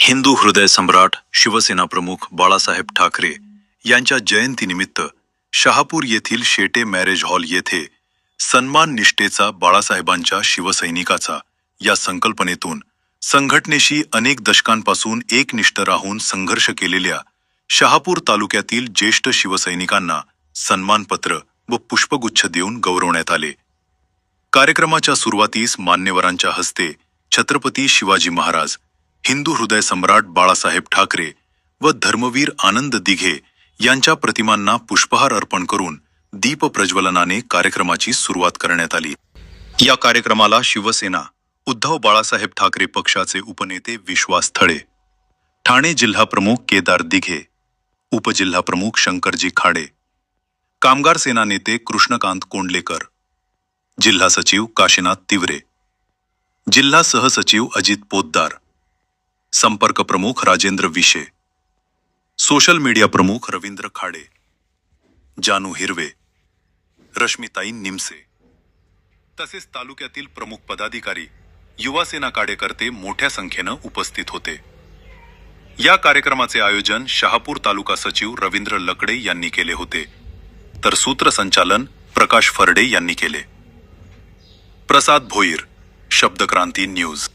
हिंदू हृदय सम्राट शिवसेना प्रमुख बाळासाहेब ठाकरे यांच्या जयंतीनिमित्त शहापूर येथील शेटे मॅरेज हॉल येथे सन्मान निष्ठेचा बाळासाहेबांच्या शिवसैनिकाचा या संकल्पनेतून संघटनेशी अनेक दशकांपासून एकनिष्ठ राहून संघर्ष केलेल्या शहापूर तालुक्यातील ज्येष्ठ शिवसैनिकांना सन्मानपत्र व पुष्पगुच्छ देऊन गौरवण्यात आले। कार्यक्रमाच्या सुरुवातीस मान्यवरांच्या हस्ते छत्रपती शिवाजी महाराज, हिंदू हृदय सम्राट बाळासाहेब ठाकरे व धर्मवीर आनंद दिघे यांच्या प्रतिमांना पुष्पहार अर्पण करून दीप प्रज्वलनाने कार्यक्रमाची सुरुवात करण्यात आली। या कार्यक्रमाला शिवसेना उद्धव बाळासाहेब ठाकरे पक्षाचे उपनेते विश्वास थळे, ठाणे जिल्हा प्रमुख केदार दिघे, उपजिल्हा प्रमुख शंकरजी खाडे, कामगार सेना नेते कृष्णकांत कोंडलेकर, जिल्हा सचिव काशीनाथ तिवरे, जिल्हा सहसचिव अजित पोद्दार, संपर्क प्रमुख राजेंद्र विशे, सोशल मीडिया प्रमुख रवींद्र खाडे, जानू हिरवे, रश्मिताई निमसे तसेच तालुक्यातील प्रमुख पदाधिकारी, युवा सेना कार्यकर्ते मोठ्या संख्येने उपस्थित होते। या कार्यक्रमाचे आयोजन शहापूर तालुका सचिव रवींद्र लकडे यांनी केले होते, तर सूत्रसंचालन प्रकाश फरडे यांनी केले। प्रसाद भोईर, शब्दक्रांती न्यूज।